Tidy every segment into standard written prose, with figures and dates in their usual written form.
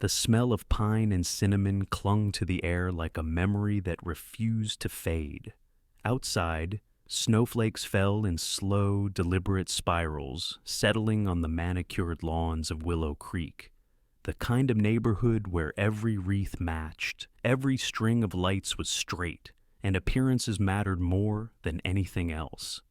The smell of pine and cinnamon clung to the air like a memory that refused to fade. Outside, snowflakes fell in slow, deliberate spirals, settling on the manicured lawns of Willow Creek. The kind of neighborhood where every wreath matched, every string of lights was straight, and appearances mattered more than anything else.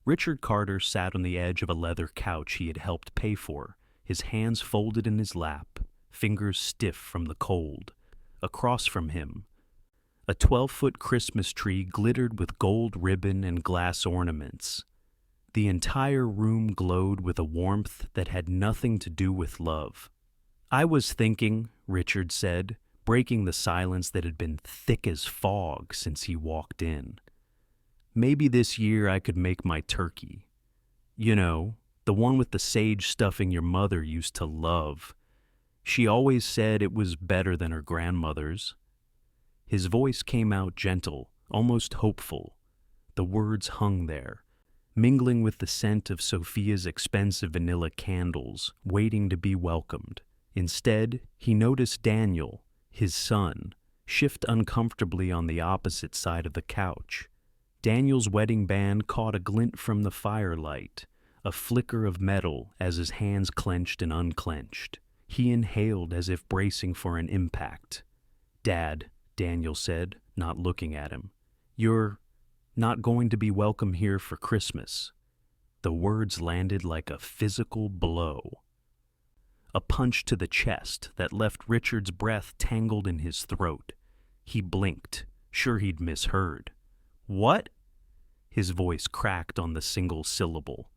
Richard Carter sat on the edge of a leather couch he had helped pay for, his hands folded in his lap, fingers stiff from the cold. Across from him, a 12-foot Christmas tree glittered with gold ribbon and glass ornaments. The entire room glowed with a warmth that had nothing to do with love. "I was thinking," Richard said, breaking the silence that had been thick as fog since he walked in. "Maybe this year I could make my turkey. You know, the one with the sage stuffing your mother used to love. She always said it was better than her grandmother's." His voice came out gentle, almost hopeful. The words hung there, mingling with the scent of Sophia's expensive vanilla candles, waiting to be welcomed. Instead, he noticed Daniel, his son, shift uncomfortably on the opposite side of the couch. Daniel's wedding band caught a glint from the firelight, a flicker of metal as his hands clenched and unclenched. He inhaled as if bracing for an impact. "Dad," Daniel said, not looking at him, "you're not going to be welcome here for Christmas." The words landed like a physical blow. A punch to the chest that left Richard's breath tangled in his throat. He blinked, sure he'd misheard. "What?" His voice cracked on the single syllable.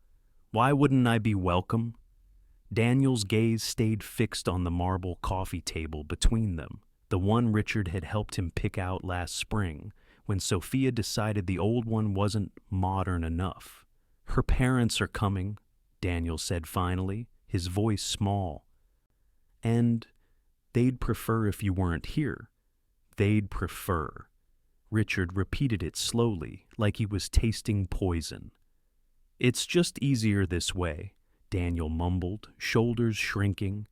"Why wouldn't I be welcome?" Daniel's gaze stayed fixed on the marble coffee table between them, the one Richard had helped him pick out last spring, when Sophia decided the old one wasn't modern enough. "Her parents are coming," Daniel said finally, his voice small. "And they'd prefer if you weren't here. They'd prefer." Richard repeated it slowly, like he was tasting poison. "It's just easier this way," Daniel mumbled, shoulders shrinking.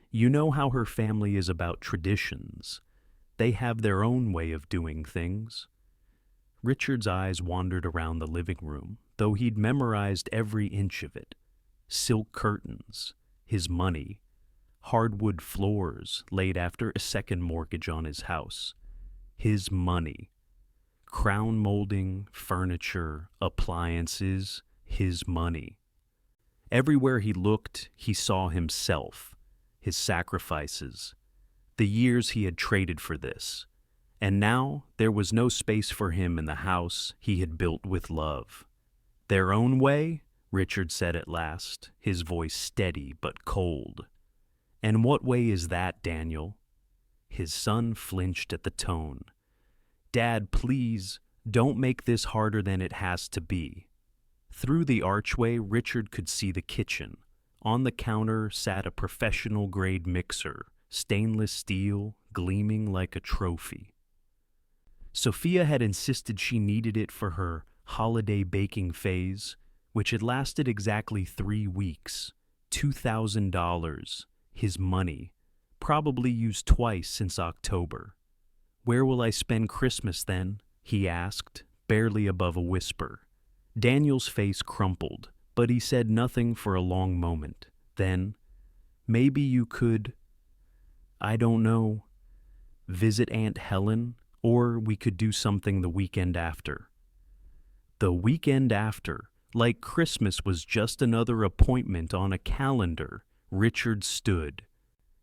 "You know how her family is about traditions. They have their own way of doing things." Richard's eyes wandered around the living room, though he'd memorized every inch of it. Silk curtains, his money, hardwood floors laid after a second mortgage on his house. His money. Crown molding, furniture, appliances, his money. Everywhere he looked, he saw himself, his sacrifices, the years he had traded for this. And now there was no space for him in the house he had built with love. "Their own way?" Richard said at last, his voice steady but cold. "And what way is that, Daniel?" His son flinched at the tone. "Dad, please, don't make this harder than it has to be." Through the archway, Richard could see the kitchen. On the counter sat a professional-grade mixer, stainless steel, gleaming like a trophy. Sophia had insisted she needed it for her holiday baking phase, which had lasted exactly 3 weeks. $2,000, his money, probably used twice since October. "Where will I spend Christmas then?" he asked, barely above a whisper. Daniel's face crumpled, but he said nothing for a long moment. Then, "Maybe you could, I don't know, visit Aunt Helen, or we could do something the weekend after." The weekend after, like Christmas was just another appointment on a calendar, Richard stood.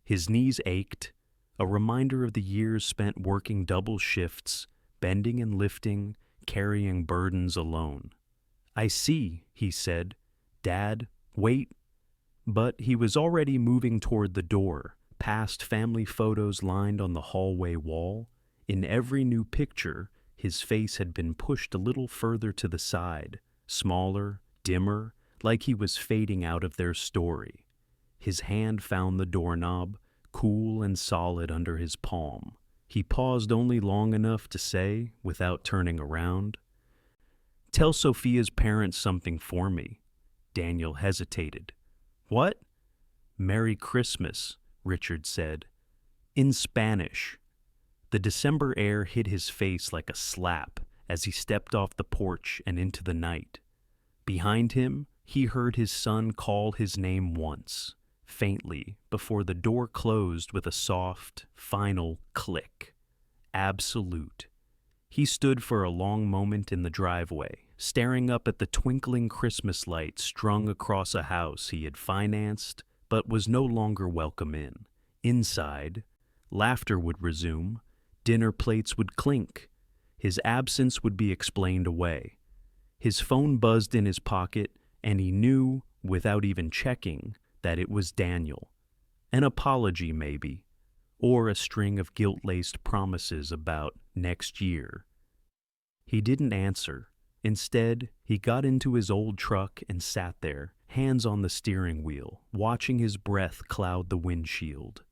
His knees ached, a reminder of the years spent working double shifts, bending and lifting, carrying burdens alone. "I see," he said. "Dad, wait." But he was already moving toward the door, past family photos lined on the hallway wall. In every new picture, his face had been pushed a little further to the side, smaller, dimmer, like he was fading out of their story. His hand found the doorknob, cool and solid under his palm. He paused only long enough to say, without turning around, "Tell Sophia's parents something for me." Daniel hesitated. "What?" "Merry Christmas," Richard said. In Spanish. The December air hit his face like a slap as he stepped off the porch and into the night. Behind him, he heard his son call his name once, faintly, before the door closed with a soft, final click. Absolute. He stood for a long moment in the driveway, staring up at the twinkling Christmas lights strung across a house he had financed but was no longer welcome in. Inside, laughter would resume, dinner plates would clink. His absence would be explained away. His phone buzzed in his pocket, and he knew, without even checking, that it was Daniel. An apology, maybe, or a string of guilt-laced promises about next year. He didn't answer. Instead, he got into his old truck and sat there, hands on the steering wheel, watching his breath cloud the windshield.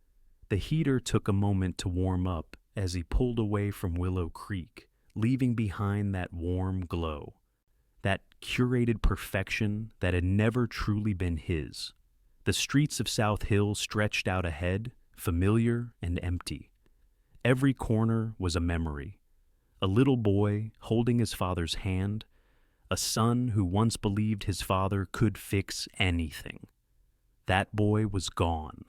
The heater took a moment to warm up as he pulled away from Willow Creek, leaving behind that warm glow, that curated perfection that had never truly been his. The streets of South Hill stretched out ahead, familiar and empty. Every corner was a memory. A little boy holding his father's hand, a son who once believed his father could fix anything. That boy was gone.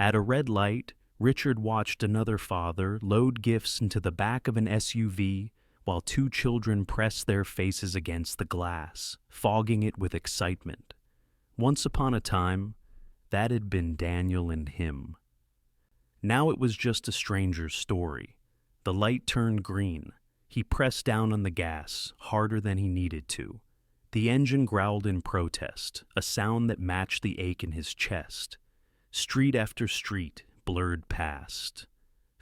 At a red light, Richard watched another father load gifts into the back of an SUV while two children pressed their faces against the glass, fogging it with excitement. Once upon a time, that had been Daniel and him. Now it was just a stranger's story. The light turned green. He pressed down on the gas, harder than he needed to. The engine growled in protest, a sound that matched the ache in his chest. Street after street blurred past.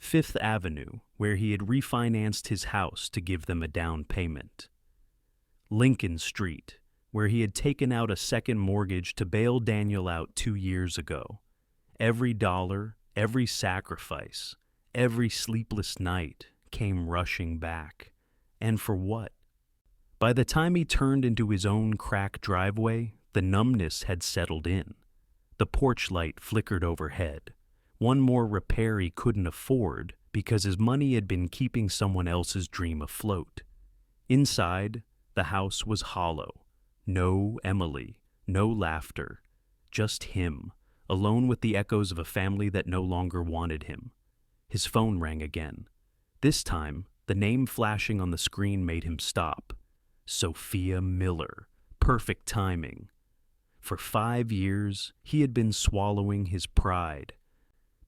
Fifth Avenue, where he had refinanced his house to give them a down payment. Lincoln Street, where he had taken out a second mortgage to bail Daniel out 2 years ago. Every dollar, every sacrifice, every sleepless night came rushing back. And for what? By the time he turned into his own crack driveway, the numbness had settled in. The porch light flickered overhead. One more repair he couldn't afford because his money had been keeping someone else's dream afloat. Inside, the house was hollow. No Emily, no laughter, just him, alone with the echoes of a family that no longer wanted him. His phone rang again. This time, the name flashing on the screen made him stop. Sophia Miller. Perfect timing. For 5 years, he had been swallowing his pride,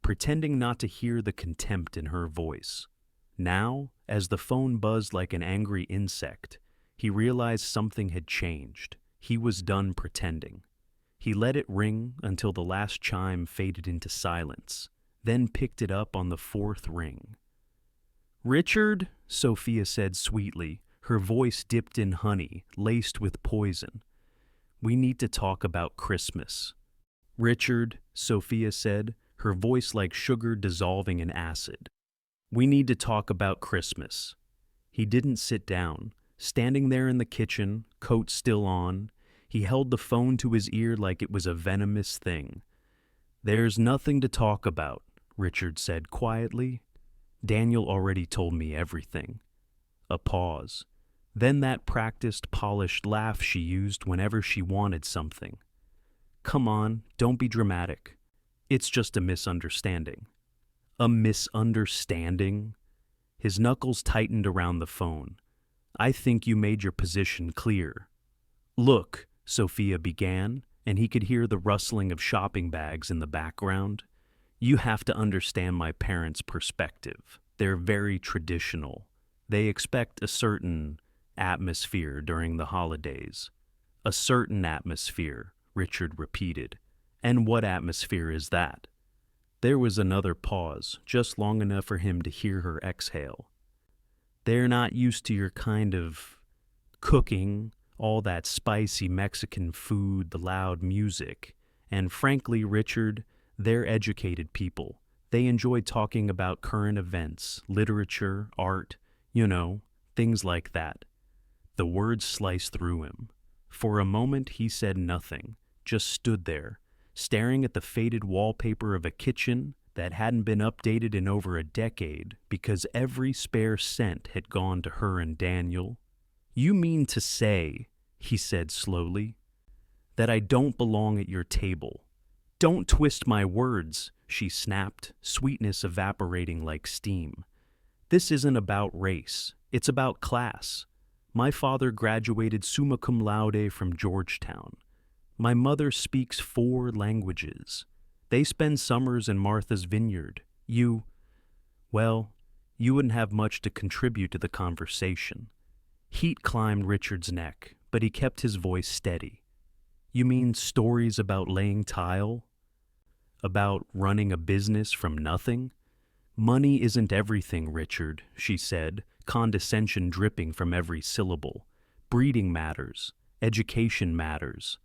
pretending not to hear the contempt in her voice. Now, as the phone buzzed like an angry insect, he realized something had changed. He was done pretending. He let it ring until the last chime faded into silence, then picked it up on the 4th ring. "Richard," Sophia said sweetly, her voice dipped in honey, laced with poison. "We need to talk about Christmas." "Richard," Sophia said, her voice like sugar dissolving in acid. "We need to talk about Christmas." He didn't sit down. Standing there in the kitchen, coat still on, he held the phone to his ear like it was a venomous thing. "There's nothing to talk about," Richard said quietly. "Daniel already told me everything." A pause. Then that practiced, polished laugh she used whenever she wanted something. "Come on, don't be dramatic. It's just a misunderstanding." A misunderstanding? His knuckles tightened around the phone. "I think you made your position clear." "Look," Sophia began, and he could hear the rustling of shopping bags in the background. "You have to understand my parents' perspective. They're very traditional. They expect a certain atmosphere during the holidays." "A certain atmosphere," Richard repeated. "And what atmosphere is that?" There was another pause, just long enough for him to hear her exhale. "They're not used to your kind of cooking, all that spicy Mexican food, the loud music. And frankly, Richard, they're educated people. They enjoy talking about current events, literature, art, things like that." The words sliced through him. For a moment he said nothing, just stood there, staring at the faded wallpaper of a kitchen that hadn't been updated in over a decade because every spare cent had gone to her and Daniel. "You mean to say," he said slowly, "that I don't belong at your table?" "Don't twist my words," she snapped, sweetness evaporating like steam. "This isn't about race. It's about class. My father graduated summa cum laude from Georgetown. My mother speaks 4 languages. They spend summers in Martha's Vineyard. Well, you wouldn't have much to contribute to the conversation." Heat climbed Richard's neck, but he kept his voice steady. "You mean stories about laying tile? About running a business from nothing?" "Money isn't everything, Richard," she said, condescension dripping from every syllable. "Breeding matters. Education matters.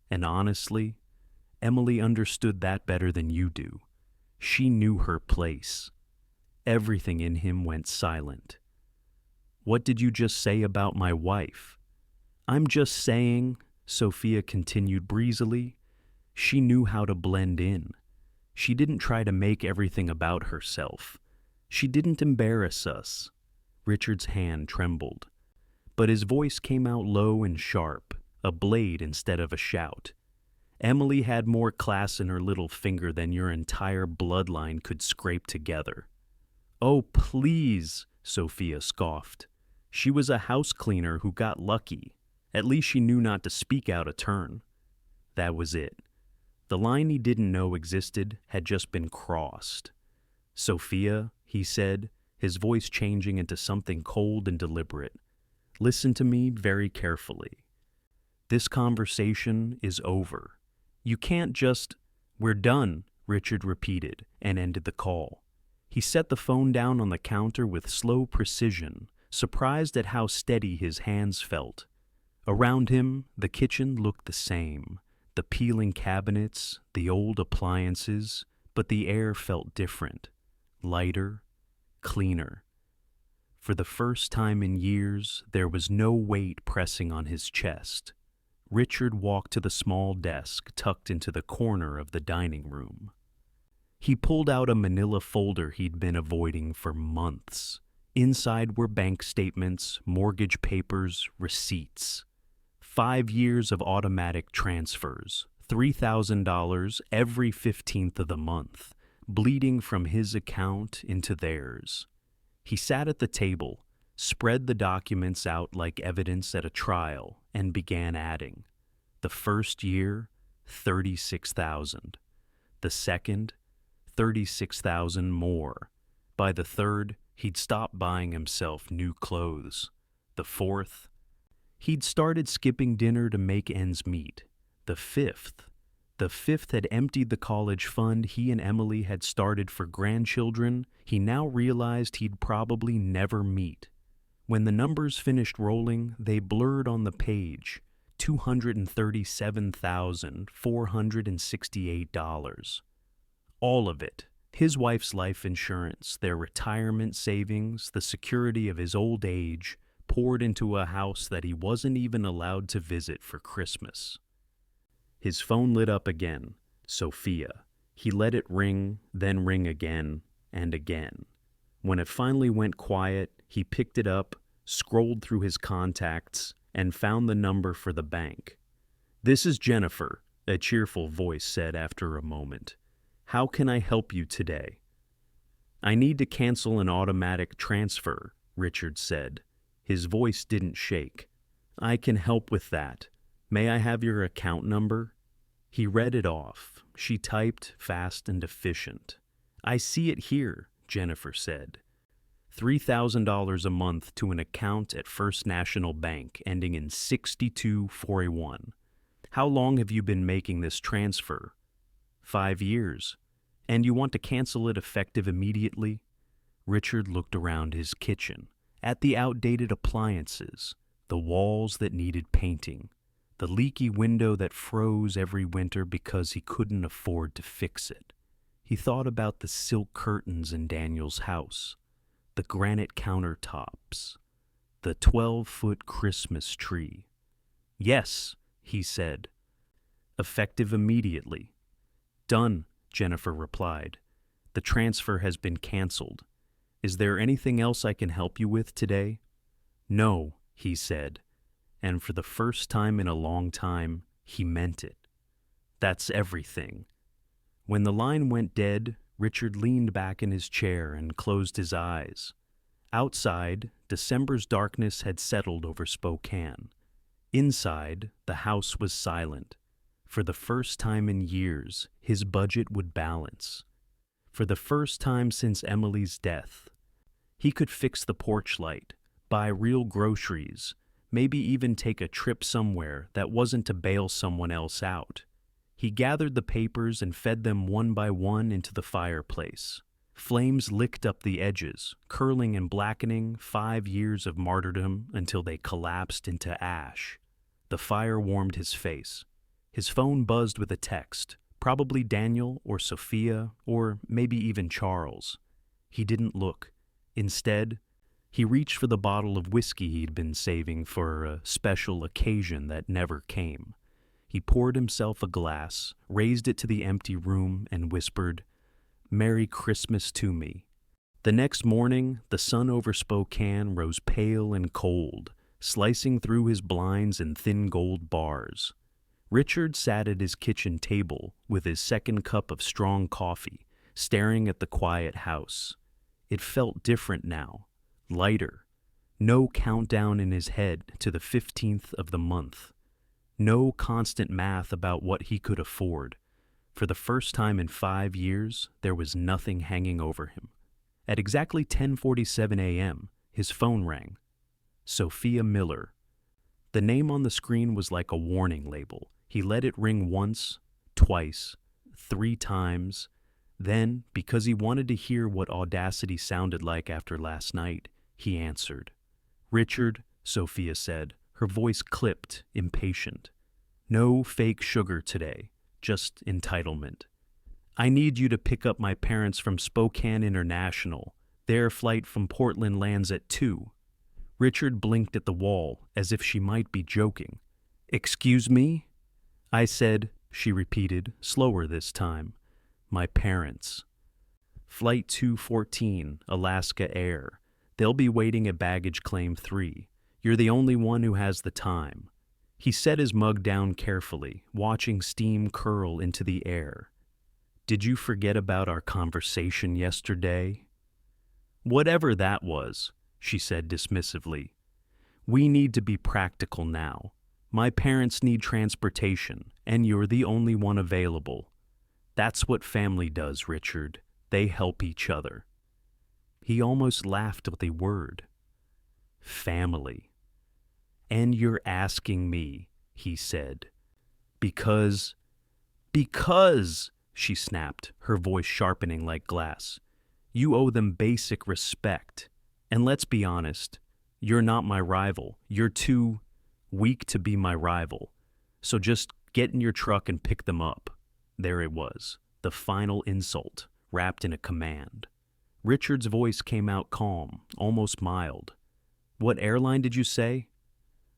And honestly, Emily understood that better than you do. She knew her place." Everything in him went silent. "What did you just say about my wife?" "I'm just saying," Sophia continued breezily, "she knew how to blend in. She didn't try to make everything about herself. She didn't embarrass us." Richard's hand trembled, but his voice came out low and sharp, a blade instead of a shout. "Emily had more class in her little finger than your entire bloodline could scrape together." "Oh, please," Sophia scoffed. "She was a house cleaner who got lucky. At least she knew not to speak out of turn." That was it. The line he didn't know existed had just been crossed. "Sophia," he said, his voice changing into something cold and deliberate, "listen to me very carefully. This conversation is over. You can't just—" "We're done," Richard repeated, and ended the call. He set the phone down on the counter with slow precision, surprised at how steady his hands felt. Around him, the kitchen looked the same, the peeling cabinets, the old appliances, but the air felt different, lighter, cleaner. For the first time in years, there was no weight pressing on his chest. Richard walked to the small desk tucked into the corner of the dining room. He pulled out a manila folder he'd been avoiding for months. Inside were bank statements, mortgage papers, receipts. 5 years of automatic transfers, $3,000 every 15th of the month, bleeding from his account into theirs. He sat at the table, spread the documents out like evidence at a trial, and began adding. The first year, $36,000. The second, $36,000 more. By the third, he'd stopped buying himself new clothes. The fourth, he'd started skipping dinner to make ends meet. The fifth had emptied the college fund he and Emily had started for grandchildren he now realized he'd probably never meet. When the numbers finished rolling, they blurred on the page, $237,468. All of it. His wife's life insurance, their retirement savings, the security of his old age, poured into a house that he wasn't even allowed to visit for Christmas. His phone lit up again. Sophia. He let it ring, then ring again and again. When it finally went quiet, he picked it up, scrolled through his contacts, and found the number for the bank. "This is Jennifer," a cheerful voice said after a moment. "How can I help you today?" "I need to cancel an automatic transfer," Richard said. His voice didn't shake. "I can help with that. May I have your account number?" He read it off. She typed fast and efficient. "I see it here," Jennifer said. $3,000 a month to an account at First National Bank ending in 62481. "How long have you been making this transfer?" 5 years. "And you want to cancel it effective immediately?" Richard looked around his kitchen, at the outdated appliances, the walls that needed painting, the leaky window that froze every winter because he couldn't afford to fix it. He thought about the silk curtains in Daniel's house, the granite countertops, the 12-foot Christmas tree. "Yes," he said. "Effective immediately." "Done," Jennifer replied. The transfer has been canceled. Is there anything else I can help you with today? No, he said, and for the first time in a long time, he meant it. That's everything. When the line went dead, Richard leaned back in his chair and closed his eyes. Outside, December's darkness had settled over Spokane. Inside, the house was silent. For the first time in years, his budget would balance. For the first time since Emily's death, he could fix the porch light, buy real groceries, maybe even take a trip somewhere that wasn't to bail someone else out. He gathered the papers and fed them one by one into the fireplace. Flames licked up the edges, curling and blackening 5 years of martyrdom until they collapsed into ash. The fire warmed his face. His phone buzzed with a text, probably Daniel or Sophia or maybe even Charles. He didn't look. Instead, he reached for the bottle of whiskey he'd been saving for a special occasion that never came. He poured himself a glass, raised it to the empty room, and whispered, "Merry Christmas to me." The next morning, the sun over Spokane rose pale and cold, slicing through his blinds and thin gold bars. Richard sat at his kitchen table with his second cup of strong coffee, staring at the quiet house. It felt different now, lighter. No countdown in his head to the 15th of the month. No constant math about what he could afford. For the first time in 5 years, there was nothing hanging over him. At exactly 10:47 a.m., his phone rang. Sophia Miller. The name on the screen was like a warning label. He let it ring once, twice, 3 times. Then, because he wanted to hear what audacity sounded like after last night, he answered. "Richard," Sophia said, her voice clipped, impatient. "No fake sugar today, just entitlement. I need you to pick up my parents from Spokane International. Their flight from Portland lands at 2. Richard blinked at the wall as if she might be joking. "Excuse me?" "I said," she repeated, slower this time, "my parents. Flight 214, Alaska Air. They'll be waiting at baggage claim 3. You're the only one who has the time." He set his mug down carefully, watching steam curl into the air. "Did you forget about our conversation yesterday?" "Whatever that was," she said dismissively. "We need to be practical now. My parents need transportation, and you're the only one available. That's what family does, Richard. They help each other." He almost laughed at the word. Family. "And you're asking me," he said. Because, she snapped, her voice sharpening like glass. "You owe them basic respect. And let's be honest, you're not my rival. You're too weak to be my rival. So just get in your truck and pick them up." There it was, the final insult, wrapped in a command. Richard's voice came out calm, almost mild. "What airline did you say?"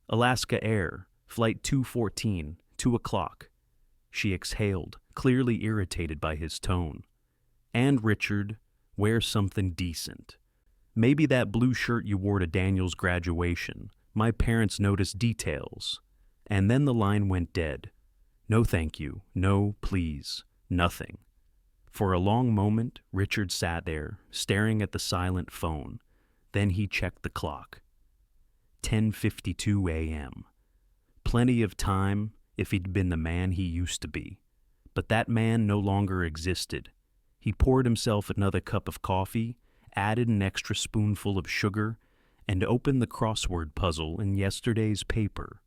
"Alaska Air, flight 214, 2 o'clock. She exhaled, clearly irritated by his tone. "And Richard, wear something decent. Maybe that blue shirt you wore to Daniel's graduation. My parents noticed details." And then the line went dead. No thank you, no please, nothing. For a long moment, Richard sat there, staring at the silent phone. Then he checked the clock. 10:52 a.m. Plenty of time if he'd been the man he used to be. But that man no longer existed. He poured himself another cup of coffee, added an extra spoonful of sugar, and opened the crossword puzzle in yesterday's paper.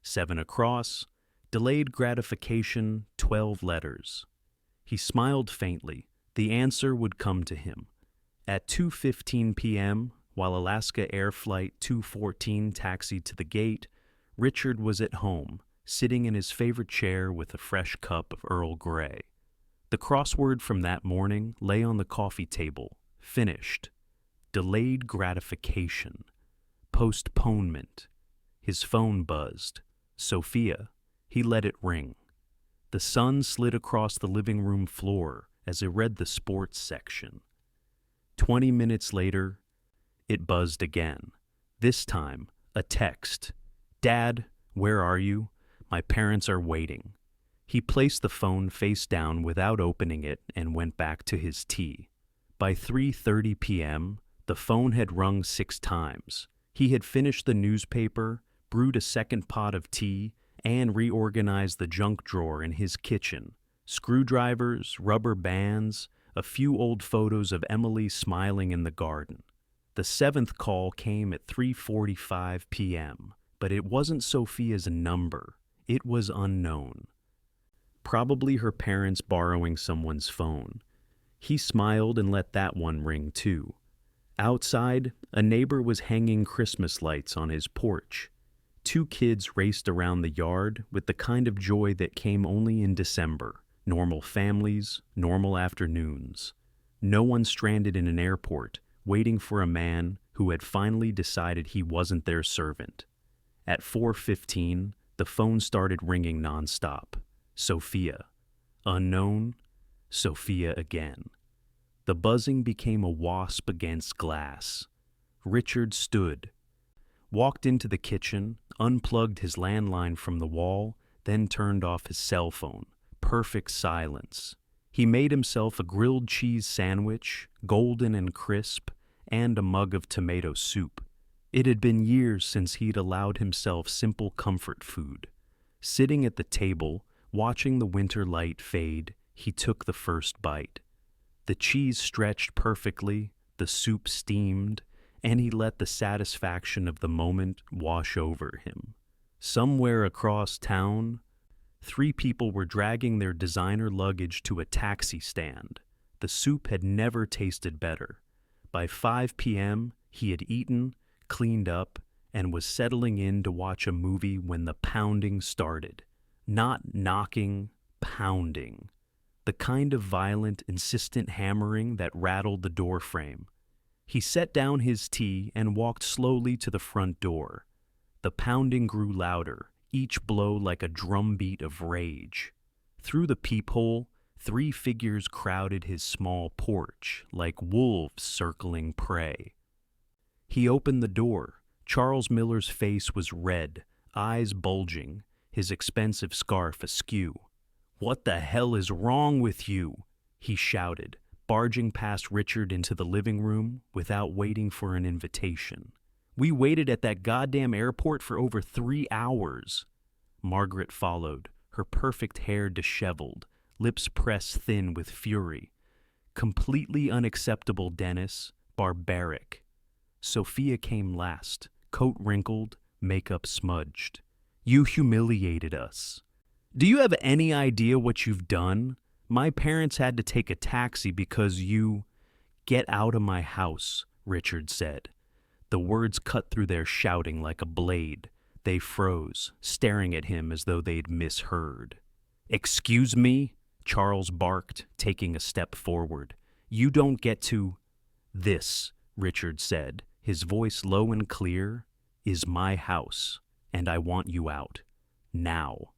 7 across, delayed gratification, 12 letters. He smiled faintly. The answer would come to him. At 2:15 p.m., while Alaska Air Flight 214 taxied to the gate, Richard was at home, sitting in his favorite chair with a fresh cup of Earl Grey. The crossword from that morning lay on the coffee table, finished. Delayed gratification. Postponement. His phone buzzed. Sophia. He let it ring. The sun slid across the living room floor as it read the sports section. 20 minutes later, it buzzed again. This time, a text. "Dad, where are you? My parents are waiting." He placed the phone face down without opening it and went back to his tea. By 3:30 p.m., the phone had rung 6 times. He had finished the newspaper, brewed a second pot of tea, and reorganized the junk drawer in his kitchen. Screwdrivers, rubber bands, a few old photos of Emily smiling in the garden. The 7th call came at 3:45 p.m., but it wasn't Sophia's number. It was unknown. Probably her parents borrowing someone's phone. He smiled and let that one ring too. Outside, a neighbor was hanging Christmas lights on his porch. 2 kids raced around the yard with the kind of joy that came only in December. Normal families, normal afternoons. No one stranded in an airport, waiting for a man who had finally decided he wasn't their servant. At 4:15, the phone started ringing nonstop. Sophia. Unknown. Sophia again. The buzzing became a wasp against glass. Richard stood, walked into the kitchen, unplugged his landline from the wall, then turned off his cell phone. Perfect silence. He made himself a grilled cheese sandwich, golden and crisp, and a mug of tomato soup. It had been years since he'd allowed himself simple comfort food. Sitting at the table, watching the winter light fade, he took the first bite. The cheese stretched perfectly, the soup steamed, and he let the satisfaction of the moment wash over him. Somewhere across town, 3 people were dragging their designer luggage to a taxi stand. The soup had never tasted better. By 5 p.m., he had eaten, cleaned up, and was settling in to watch a movie when the pounding started. Not knocking, pounding. The kind of violent, insistent hammering that rattled the doorframe. He set down his tea and walked slowly to the front door. The pounding grew louder, each blow like a drumbeat of rage. Through the peephole, 3 figures crowded his small porch, like wolves circling prey. He opened the door. Charles Miller's face was red, eyes bulging, his expensive scarf askew. "What the hell is wrong with you?" he shouted, barging past Richard into the living room without waiting for an invitation. "We waited at that goddamn airport for over 3 hours. Margaret followed, her perfect hair disheveled, lips pressed thin with fury. Completely unacceptable, Dennis. Barbaric. Sophia came last, coat wrinkled, makeup smudged. "You humiliated us. Do you have any idea what you've done? My parents had to take a taxi because you—" "Get out of my house," Richard said. The words cut through their shouting like a blade. They froze, staring at him as though they'd misheard. "Excuse me?" Charles barked, taking a step forward. "You don't get to—" "This," Richard said, his voice low and clear, "is my house, and I want you out. Now."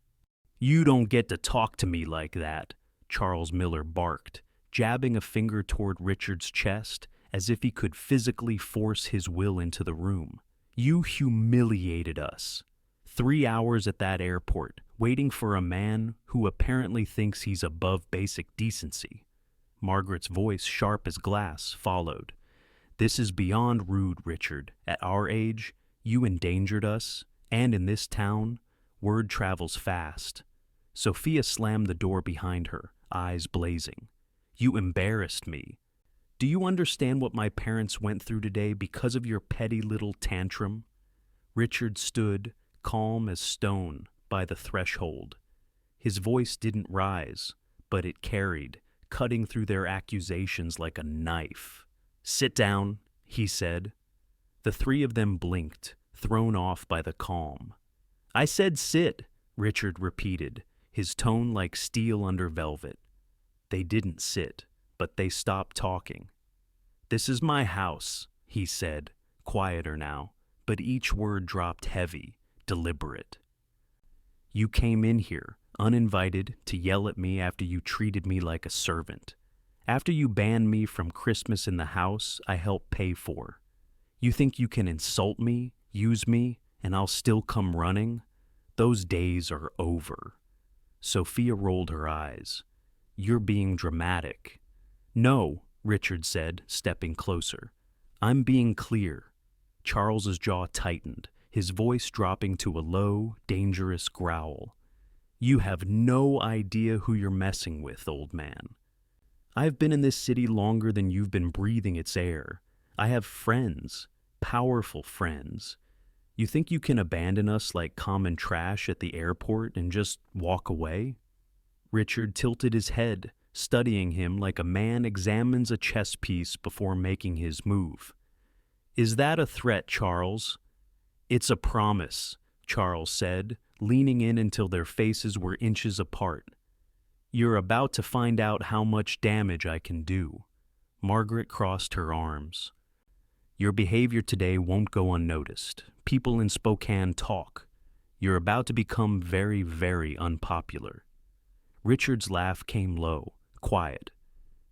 "You don't get to talk to me like that," Charles Miller barked, jabbing a finger toward Richard's chest as if he could physically force his will into the room. "You humiliated us. 3 hours at that airport, waiting for a man who apparently thinks he's above basic decency." Margaret's voice, sharp as glass, followed. "This is beyond rude, Richard. At our age, you endangered us, and in this town, word travels fast." Sophia slammed the door behind her, eyes blazing. "You embarrassed me. Do you understand what my parents went through today because of your petty little tantrum?" Richard stood, calm as stone, by the threshold. His voice didn't rise, but it carried, cutting through their accusations like a knife. "Sit down," he said. The 3 of them blinked, thrown off by the calm. "I said sit," Richard repeated, his tone like steel under velvet. They didn't sit, but they stopped talking. "This is my house," he said, quieter now, but each word dropped heavy, deliberate. "You came in here, uninvited, to yell at me after you treated me like a servant. After you banned me from Christmas in the house I helped pay for. You think you can insult me, use me, and I'll still come running? Those days are over." Sophia rolled her eyes. "You're being dramatic." "No," Richard said, stepping closer. "I'm being clear." Charles's jaw tightened, his voice dropping to a low, dangerous growl. "You have no idea who you're messing with, old man. I've been in this city longer than you've been breathing its air. I have friends, powerful friends. You think you can abandon us like common trash at the airport and just walk away?" Richard tilted his head, studying him like a man examines a chess piece before making his move. "Is that a threat, Charles?" "It's a promise," Charles said, leaning in until their faces were inches apart. "You're about to find out how much damage I can do." Margaret crossed her arms. "Your behavior today won't go unnoticed. People in Spokane talk. You're about to become very, very unpopular." Richard's laugh came low, quiet.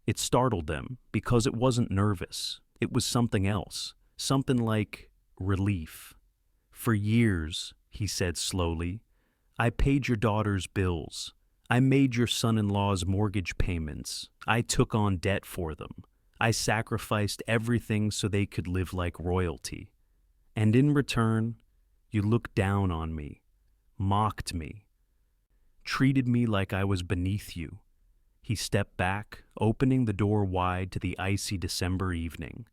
It startled them because it wasn't nervous. It was something else, something like relief. "For years," he said slowly, "I paid your daughter's bills. I made your son-in-law's mortgage payments. I took on debt for them. I sacrificed everything so they could live like royalty. And in return, you looked down on me, mocked me, treated me like I was beneath you." He stepped back, opening the door wide to the icy December evening.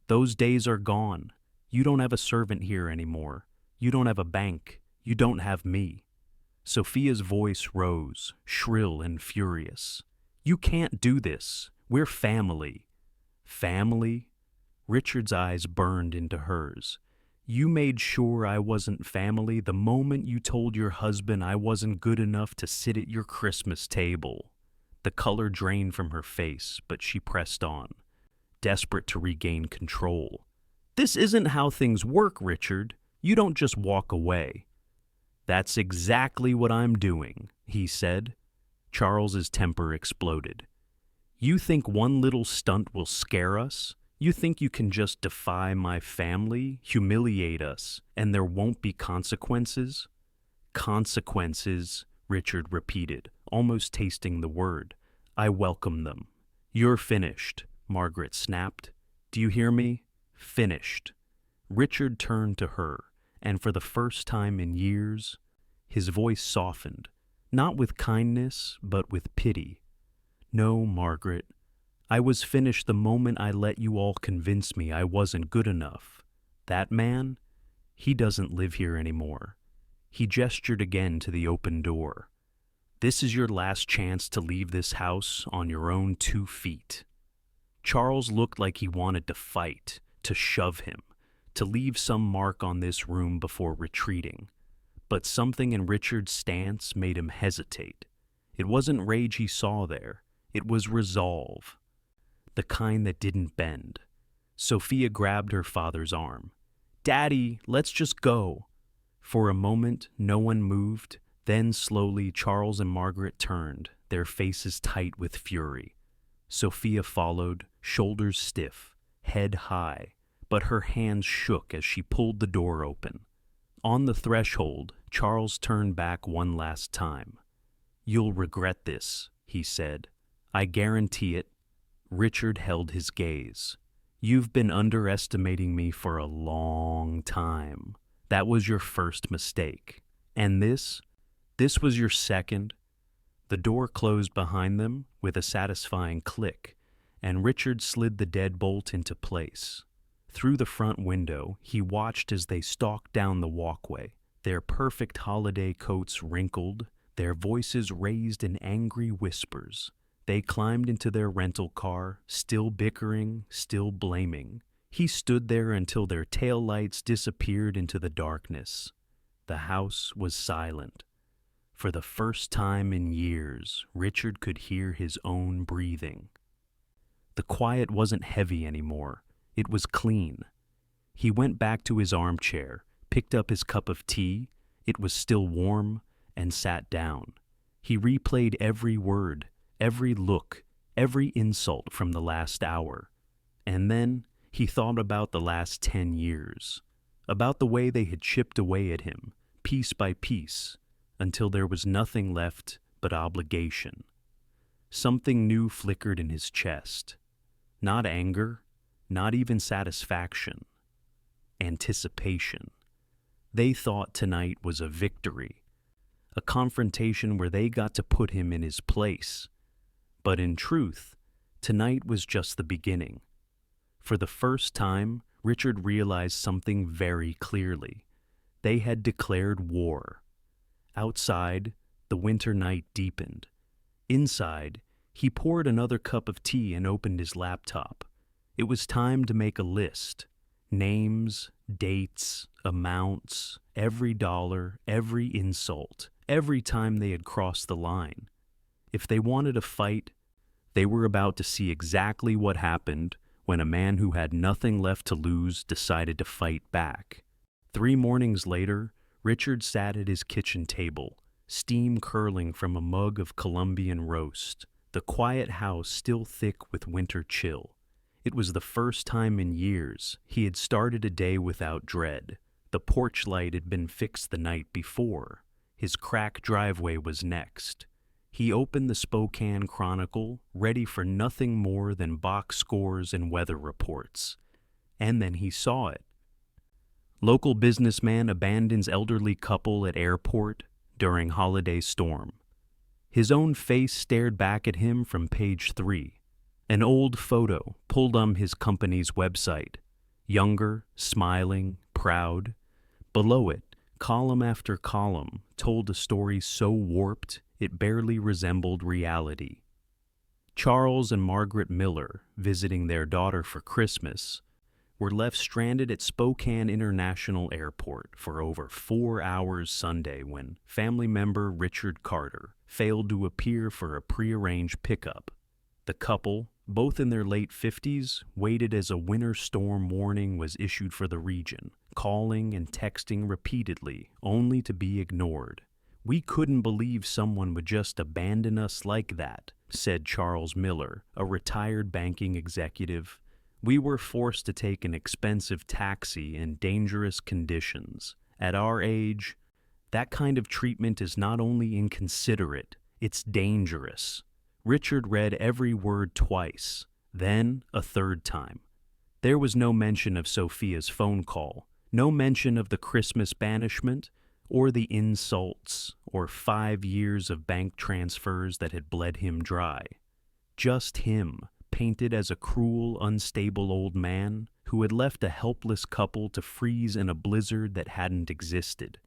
"Those days are gone. You don't have a servant here anymore. You don't have a bank. You don't have me." Sophia's voice rose, shrill and furious. "You can't do this. We're family." "Family?" Richard's eyes burned into hers. "You made sure I wasn't family the moment you told your husband I wasn't good enough to sit at your Christmas table." The color drained from her face, but she pressed on, desperate to regain control. "This isn't how things work, Richard. You don't just walk away." "That's exactly what I'm doing," he said. Charles's temper exploded. "You think one little stunt will scare us? You think you can just defy my family, humiliate us, and there won't be consequences?" "Consequences," Richard repeated, almost tasting the word. "I welcome them." "You're finished," Margaret snapped. "Do you hear me? Finished." Richard turned to her, and for the first time in years, his voice softened, not with kindness, but with pity. "No, Margaret. I was finished the moment I let you all convince me I wasn't good enough. That man, he doesn't live here anymore." He gestured again to the open door. "This is your last chance to leave this house on your own 2 feet." Charles looked like he wanted to fight, to shove him, to leave some mark on this room before retreating. But something in Richard's stance made him hesitate. It wasn't rage he saw there. It was resolve. The kind that didn't bend. Sophia grabbed her father's arm. "Daddy, let's just go." For a moment, no one moved. Then slowly Charles and Margaret turned, their faces tight with fury. Sophia followed, shoulders stiff, head high, but her hands shook as she pulled the door open. On the threshold, Charles turned back one last time. "You'll regret this," he said. "I guarantee it." Richard held his gaze. "You've been underestimating me for a long time. That was your first mistake. And this was your second." The door closed behind them with a satisfying click, and Richard slid the deadbolt into place. Through the front window, he watched as they stalked down the walkway, their perfect holiday coats wrinkled, their voices raised in angry whispers. They climbed into their rental car, still bickering, still blaming. He stood there until their taillights disappeared into the darkness. The house was silent. For the first time in years, Richard could hear his own breathing. The quiet wasn't heavy anymore. It was clean. He went back to his armchair, picked up his cup of tea, it was still warm, and sat down. He replayed every word, every look, every insult from the last hour. And then he thought about the last 10 years, about the way they had chipped away at him, piece by piece, until there was nothing left but obligation. Something new flickered in his chest. Not anger, not even satisfaction. Anticipation. They thought tonight was a victory, a confrontation where they got to put him in his place. But in truth, tonight was just the beginning. For the first time, Richard realized something very clearly. They had declared war. Outside, the winter night deepened. Inside, he poured another cup of tea and opened his laptop. It was time to make a list. Names, dates, amounts, every dollar, every insult, every time they had crossed the line. If they wanted a fight, they were about to see exactly what happened when a man who had nothing left to lose decided to fight back. 3 mornings later, Richard sat at his kitchen table, steam curling from a mug of Colombian roast, the quiet house still thick with winter chill. It was the first time in years he had started a day without dread. The porch light had been fixed the night before. His crack driveway was next. He opened the Spokane Chronicle, ready for nothing more than box scores and weather reports. And then he saw it. Local businessman abandons elderly couple at airport during holiday storm. His own face stared back at him from page 3. An old photo pulled on his company's website. Younger, smiling, proud. Below it, column after column told a story so warped it barely resembled reality. Charles and Margaret Miller, visiting their daughter for Christmas, were left stranded at Spokane International Airport for over 4 hours Sunday when family member Richard Carter failed to appear for a prearranged pickup. The couple, both in their late 50s, waited as a winter storm warning was issued for the region, calling and texting repeatedly, only to be ignored. "We couldn't believe someone would just abandon us like that," said Charles Miller, a retired banking executive. "We were forced to take an expensive taxi in dangerous conditions. At our age, that kind of treatment is not only inconsiderate, it's dangerous." Richard read every word twice, then a third time. There was no mention of Sophia's phone call, no mention of the Christmas banishment, or the insults, or 5 years of bank transfers that had bled him dry. Just him, painted as a cruel, unstable old man who had left a helpless couple to freeze in a blizzard that hadn't existed.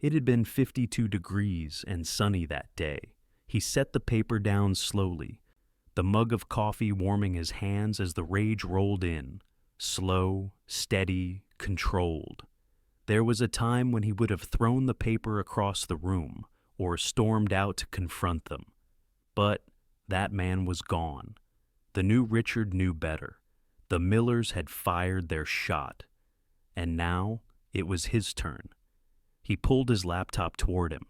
It had been 52 degrees and sunny that day. He set the paper down slowly, the mug of coffee warming his hands as the rage rolled in, slow, steady, controlled. There was a time when he would have thrown the paper across the room or stormed out to confront them. But that man was gone. The new Richard knew better. The Millers had fired their shot. And now it was his turn. He pulled his laptop toward him.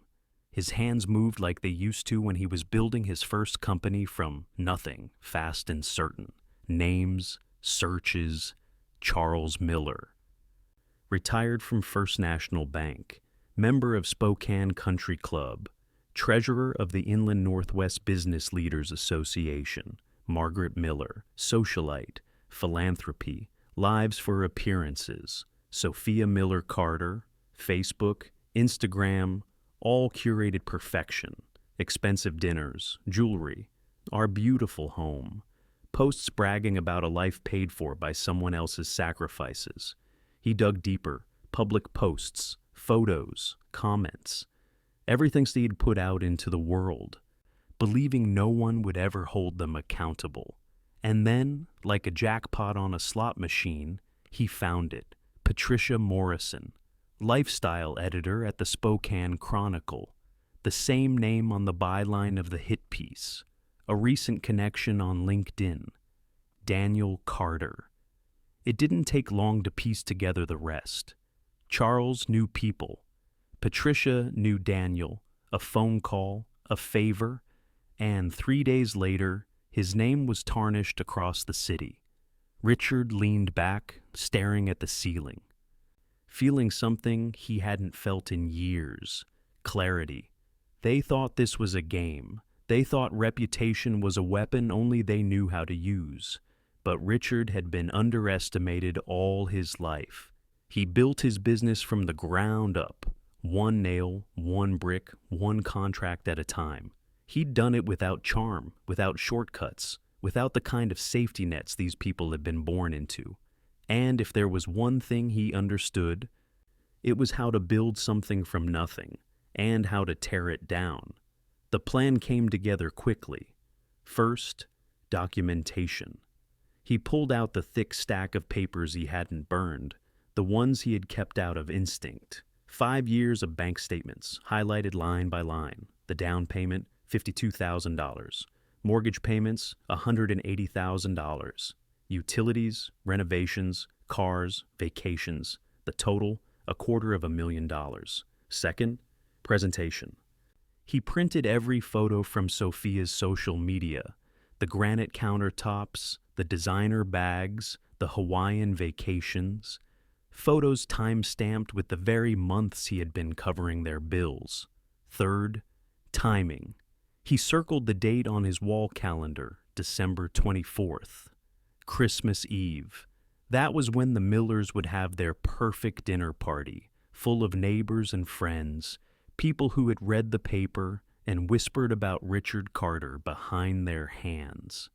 His hands moved like they used to when he was building his first company from nothing, fast and certain. Names, searches, Charles Miller. Retired from First National Bank, member of Spokane Country Club, treasurer of the Inland Northwest Business Leaders Association, Margaret Miller, socialite, philanthropy, lives for appearances, Sophia Miller Carter, Facebook, Instagram, all curated perfection, expensive dinners, jewelry, our beautiful home, posts bragging about a life paid for by someone else's sacrifices. He dug deeper, public posts, photos, comments, everything he'd put out into the world, believing no one would ever hold them accountable. And then, like a jackpot on a slot machine, he found it. Patricia Morrison, lifestyle editor at the Spokane Chronicle, the same name on the byline of the hit piece, a recent connection on LinkedIn, Daniel Carter. It didn't take long to piece together the rest. Charles knew people. Patricia knew Daniel, a phone call, a favor, and 3 days later, His name was tarnished across the city. Richard leaned back, staring at the ceiling, feeling something he hadn't felt in years: clarity. They thought this was a game. They thought reputation was a weapon only they knew how to use. But Richard had been underestimated all his life. He built his business from the ground up, one nail, one brick, one contract at a time. He'd done it without charm, without shortcuts, without the kind of safety nets these people had been born into. And if there was one thing he understood, it was how to build something from nothing, and how to tear it down. The plan came together quickly. First, documentation. He pulled out the thick stack of papers he hadn't burned, the ones he had kept out of instinct. 5 years of bank statements, highlighted line by line. The down payment, $52,000. Mortgage payments, $180,000. Utilities, renovations, cars, vacations. The total, $250,000. Second, presentation. He printed every photo from Sophia's social media: the granite countertops, the designer bags, the Hawaiian vacations, photos time-stamped with the very months he had been covering their bills. Third, timing. He circled the date on his wall calendar, December 24th, Christmas Eve. That was when the Millers would have their perfect dinner party, full of neighbors and friends, people who had read the paper and whispered about Richard Carter behind their hands.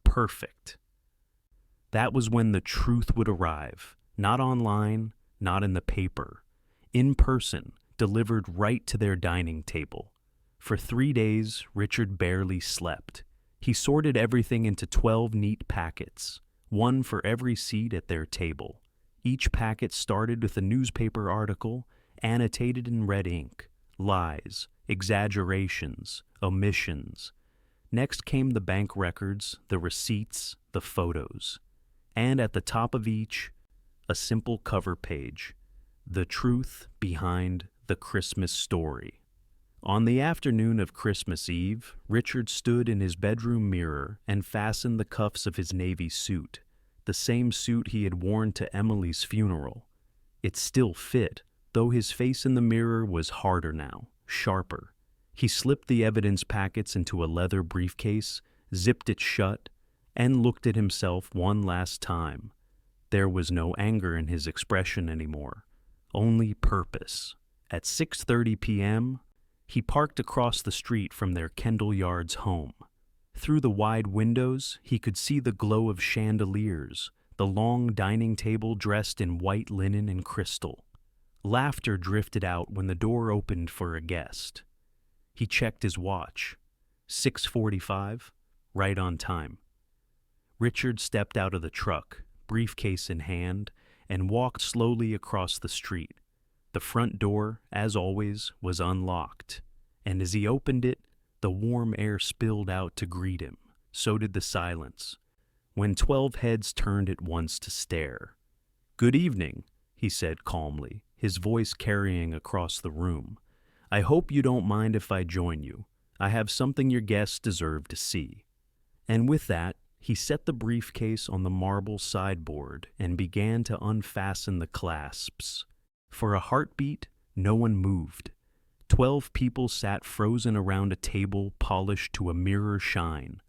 Perfect. That was when the truth would arrive, not online, not in the paper, in person, delivered right to their dining table. For 3 days, Richard barely slept. He sorted everything into 12 neat packets, one for every seat at their table. Each packet started with a newspaper article, annotated in red ink: lies, exaggerations, omissions. Next came the bank records, the receipts, the photos. And at the top of each, a simple cover page: the truth behind the Christmas story. On the afternoon of Christmas Eve, Richard stood in his bedroom mirror and fastened the cuffs of his navy suit, the same suit he had worn to Emily's funeral. It still fit, though his face in the mirror was harder now, sharper. He slipped the evidence packets into a leather briefcase, zipped it shut, and looked at himself one last time. There was no anger in his expression anymore, only purpose. At 6:30 p.m., he parked across the street from their Kendall Yards home. Through the wide windows, he could see the glow of chandeliers, the long dining table dressed in white linen and crystal. Laughter drifted out when the door opened for a guest. He checked his watch. 6:45, right on time. Richard stepped out of the truck, briefcase in hand, and walked slowly across the street. The front door, as always, was unlocked, and as he opened it, the warm air spilled out to greet him. So did the silence, when 12 heads turned at once to stare. "Good evening," he said calmly, his voice carrying across the room. "I hope you don't mind if I join you. I have something your guests deserve to see." And with that, he set the briefcase on the marble sideboard and began to unfasten the clasps. For a heartbeat, no one moved. 12 people sat frozen around a table polished to a mirror shine.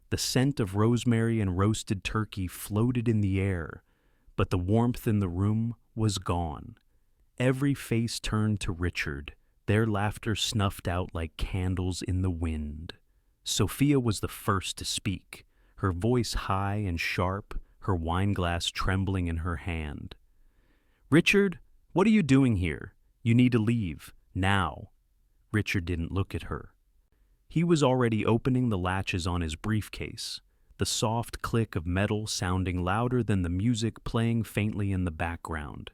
The scent of rosemary and roasted turkey floated in the air, but the warmth in the room was gone. Every face turned to Richard, their laughter snuffed out like candles in the wind. Sophia was the first to speak, her voice high and sharp, her wineglass trembling in her hand. "Richard, what are you doing here? You need to leave, now." Richard didn't look at her. He was already opening the latches on his briefcase, the soft click of metal sounding louder than the music playing faintly in the background.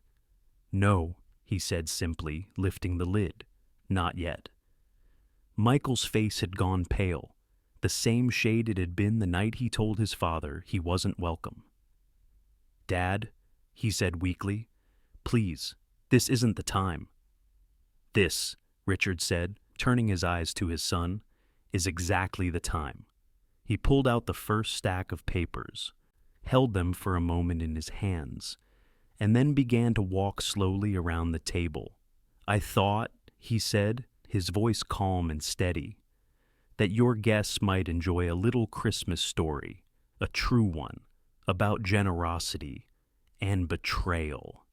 "No," he said simply, lifting the lid. "Not yet." Michael's face had gone pale, the same shade it had been the night he told his father he wasn't welcome. "Dad," he said weakly, "please, this isn't the time." "This," Richard said, turning his eyes to his son, "is exactly the time." He pulled out the first stack of papers, held them for a moment in his hands, and then began to walk slowly around the table. "I thought," he said, his voice calm and steady, "that your guests might enjoy a little Christmas story, a true one, about generosity and betrayal."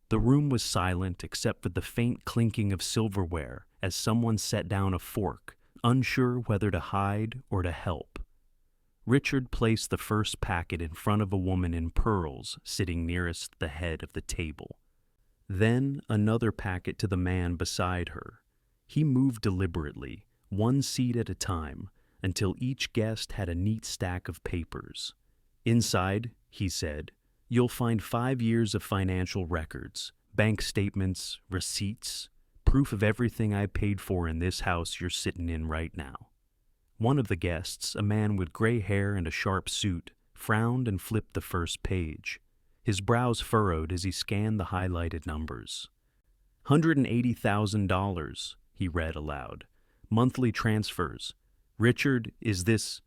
The room was silent except for the faint clinking of silverware as someone set down a fork, unsure whether to hide or to help. Richard placed the first packet in front of a woman in pearls sitting nearest the head of the table. Then another packet to the man beside her. He moved deliberately, one seat at a time, until each guest had a neat stack of papers. "Inside," he said, "you'll find 5 years of financial records, bank statements, receipts, proof of everything I paid for in this house you're sitting in right now." One of the guests, a man with gray hair and a sharp suit, frowned and flipped the first page. His brows furrowed as he scanned the highlighted numbers. $180,000, he read aloud. "Monthly transfers. Richard, is this—"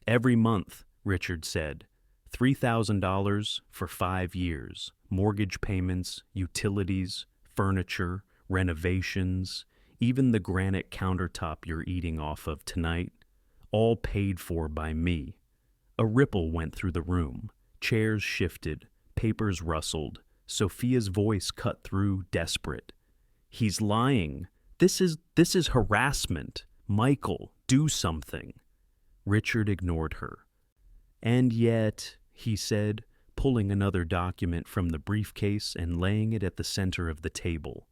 "Every month," Richard said. $3,000 for 5 years. Mortgage payments, utilities, furniture, renovations, even the granite countertop you're eating off of tonight. All paid for by me." A ripple went through the room. Chairs shifted. Papers rustled. Sophia's voice cut through, desperate. "He's lying. This is harassment. Michael, do something." Richard ignored her. "And yet," he said, pulling another document from the briefcase and laying it at the center of the table,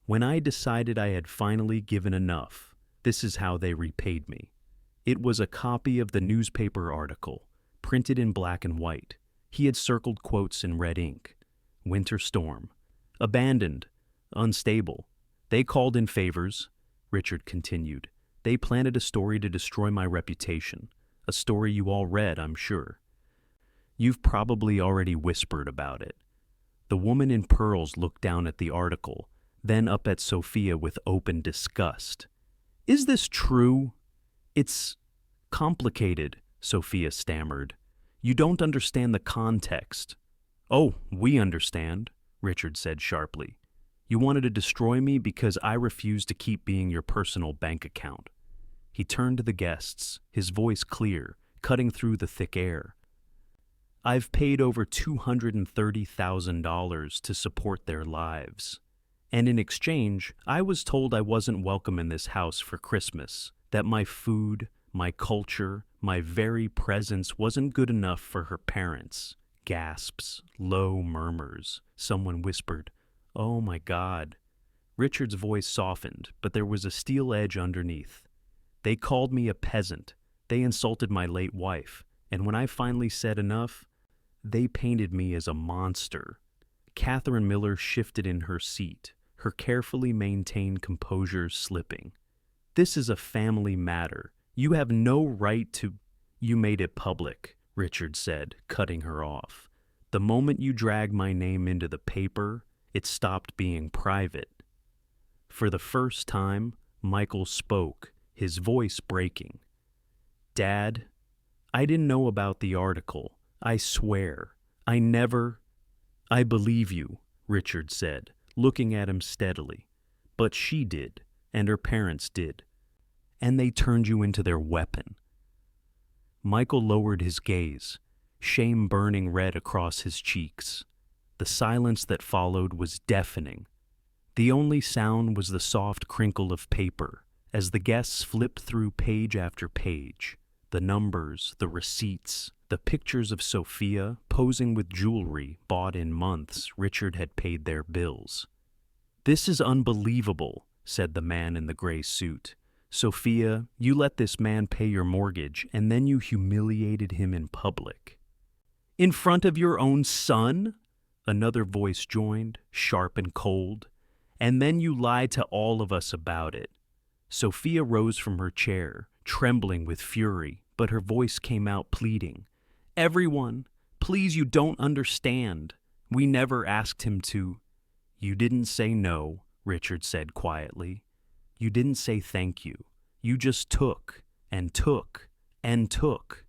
"when I decided I had finally given enough, this is how they repaid me." It was a copy of the newspaper article, printed in black and white. He had circled quotes in red ink. "Winter storm. Abandoned. Unstable. They called in favors," Richard continued. "They planted a story to destroy my reputation. A story you all read, I'm sure. You've probably already whispered about it." The woman in pearls looked down at the article, then up at Sophia with open disgust. "Is this true?" "It's complicated," Sophia stammered. "You don't understand the context." "Oh, we understand," Richard said sharply. "You wanted to destroy me because I refused to keep being your personal bank account." He turned to the guests, his voice clear, cutting through the thick air. "I've paid over $230,000 to support their lives. And in exchange, I was told I wasn't welcome in this house for Christmas, that my food, my culture, my very presence wasn't good enough for her parents." Gasps, low murmurs. Someone whispered, "Oh my God." Richard's voice softened, but there was a steel edge underneath. "They called me a peasant. They insulted my late wife. And when I finally said enough, they painted me as a monster." Catherine Miller shifted in her seat, her carefully maintained composure slipping. "This is a family matter. You have no right to—" "You made it public," Richard said, cutting her off. "The moment you dragged my name into the paper, it stopped being private." For the first time, Michael spoke, his voice breaking. "Dad, I didn't know about the article. I swear. I never—" "I believe you," Richard said, looking at him steadily. "But she did, and her parents did. And they turned you into their weapon." Michael lowered his gaze, shame burning red across his cheeks. The silence that followed was deafening. The only sound was the soft crinkle of paper as the guests flipped through page after page. The numbers, the receipts, the pictures of Sophia posing with jewelry bought in months Richard had paid their bills. "This is unbelievable," said the man in the gray suit. "Sophia, you let this man pay your mortgage, and then you humiliated him in public." "In front of your own son?" Another voice joined, sharp and cold. "And then you lied to all of us about it." Sophia rose from her chair, trembling with fury, but her voice came out pleading. "Everyone, please, you don't understand. We never asked him to—" "You didn't say no," Richard said quietly. "You didn't say thank you. You just took, and took, and took."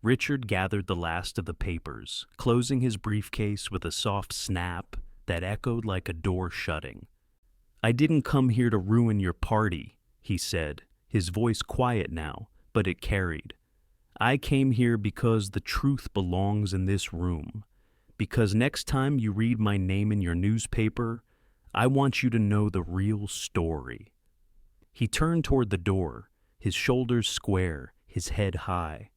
Richard gathered the last of the papers, closing his briefcase with a soft snap that echoed like a door shutting. "I didn't come here to ruin your party," he said, his voice quiet now, but it carried. "I came here because the truth belongs in this room. Because next time you read my name in your newspaper, I want you to know the real story." He turned toward the door, his shoulders square, his head high.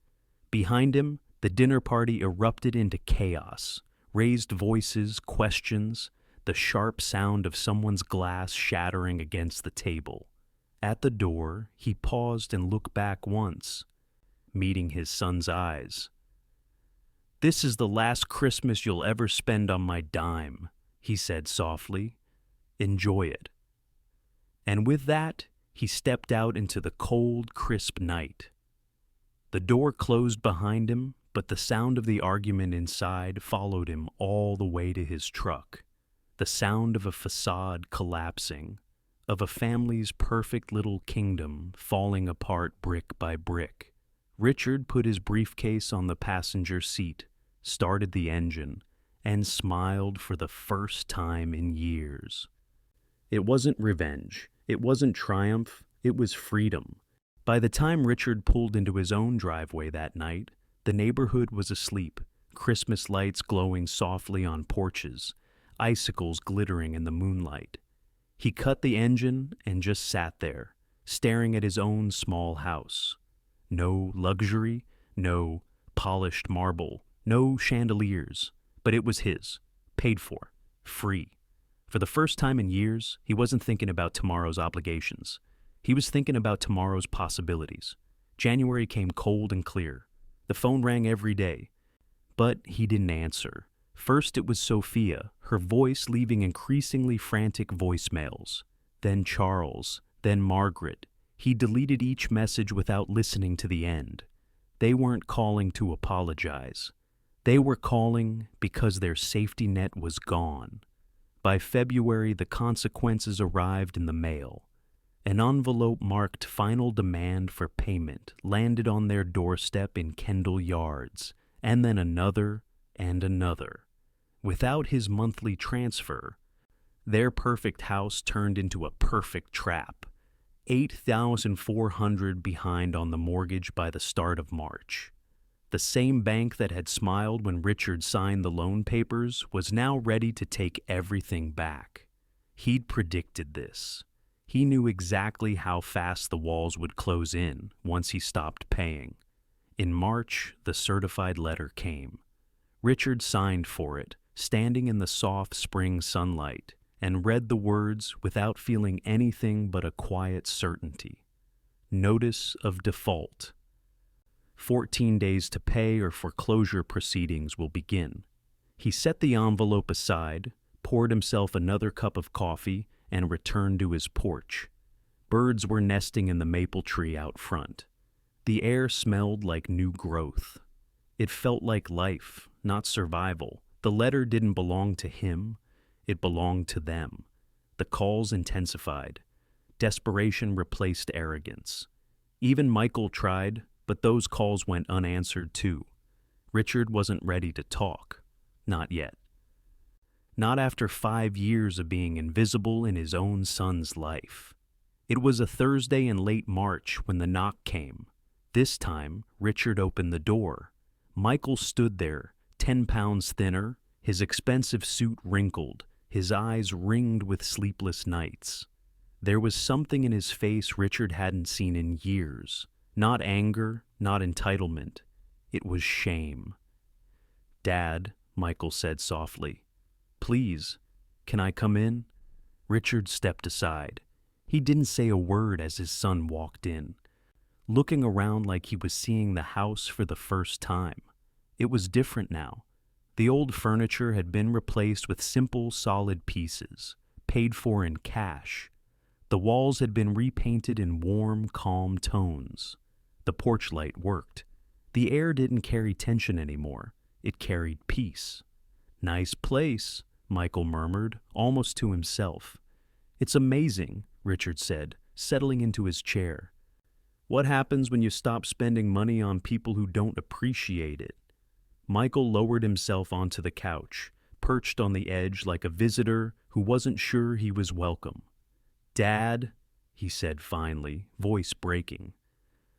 Behind him, the dinner party erupted into chaos, raised voices, questions, the sharp sound of someone's glass shattering against the table. At the door, he paused and looked back once, meeting his son's eyes. "This is the last Christmas you'll ever spend on my dime," he said softly. "Enjoy it." And with that, he stepped out into the cold, crisp night. The door closed behind him, but the sound of the argument inside followed him all the way to his truck. The sound of a facade collapsing, of a family's perfect little kingdom falling apart brick by brick. Richard put his briefcase on the passenger seat, started the engine, and smiled for the first time in years. It wasn't revenge. It wasn't triumph. It was freedom. By the time Richard pulled into his own driveway that night, the neighborhood was asleep, Christmas lights glowing softly on porches, icicles glittering in the moonlight. He cut the engine and just sat there, staring at his own small house. No luxury, no polished marble, no chandeliers, but it was his, paid for, free. For the first time in years, he wasn't thinking about tomorrow's obligations. He was thinking about tomorrow's possibilities. January came cold and clear. The phone rang every day, but he didn't answer. First it was Sophia, her voice leaving increasingly frantic voicemails. Then Charles, then Margaret. He deleted each message without listening to the end. They weren't calling to apologize. They were calling because their safety net was gone. By February, the consequences arrived in the mail. An envelope marked "Final Demand for Payment" landed on their doorstep in Kendall Yards, and then another and another. Without his monthly transfer, their perfect house turned into a perfect trap. $8,400 behind on the mortgage by the start of March. The same bank that had smiled when Richard signed the loan papers was now ready to take everything back. He'd predicted this. He knew exactly how fast the walls would close in once he stopped paying. In March, the certified letter came. Richard signed for it, standing in the soft spring sunlight, and read the words without feeling anything but a quiet certainty. Notice of default. 14 days to pay or foreclosure proceedings will begin. He set the envelope aside, poured himself another cup of coffee, and returned to his porch. Birds were nesting in the maple tree out front. The air smelled like new growth. It felt like life, not survival. The letter didn't belong to him. It belonged to them. The calls intensified. Desperation replaced arrogance. Even Michael tried, but those calls went unanswered too. Richard wasn't ready to talk. Not yet. Not after 5 years of being invisible in his own son's life. It was a Thursday in late March when the knock came. This time, Richard opened the door. Michael stood there, 10 pounds thinner, his expensive suit wrinkled, his eyes ringed with sleepless nights. There was something in his face Richard hadn't seen in years. Not anger, not entitlement. It was shame. "Dad," Michael said softly. "Please, can I come in?" Richard stepped aside. He didn't say a word as his son walked in, looking around like he was seeing the house for the first time. It was different now. The old furniture had been replaced with simple, solid pieces, paid for in cash. The walls had been repainted in warm, calm tones. The porch light worked. The air didn't carry tension anymore. It carried peace. "Nice place," Michael murmured, almost to himself. "It's amazing," Richard said, settling into his chair. What happens when you stop spending money on people who don't appreciate it? Michael lowered himself onto the couch, perched on the edge like a visitor who wasn't sure he was welcome. "Dad," he said finally, voice breaking,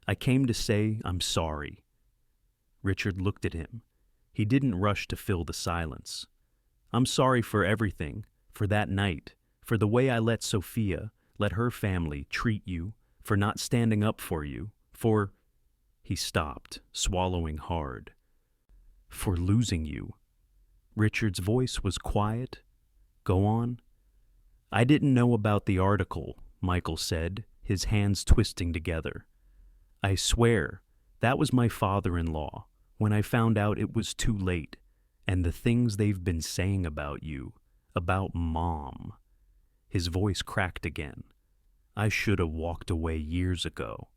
"I came to say I'm sorry." Richard looked at him. He didn't rush to fill the silence. "I'm sorry for everything, for that night, for the way I let her family treat you, for not standing up for you, for—" He stopped, swallowing hard. "For losing you." Richard's voice was quiet. "Go on." "I didn't know about the article," Michael said, his hands twisting together. "I swear, that was my father-in-law, when I found out it was too late, and the things they've been saying about you, about Mom." His voice cracked again. "I should have walked away years ago."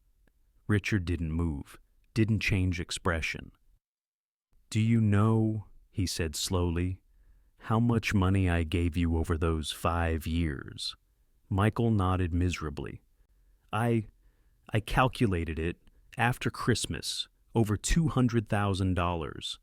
Richard didn't move, didn't change expression. "Do you know," he said slowly, "how much money I gave you over those 5 years?" Michael nodded miserably. I calculated it, after Christmas, over $200,000.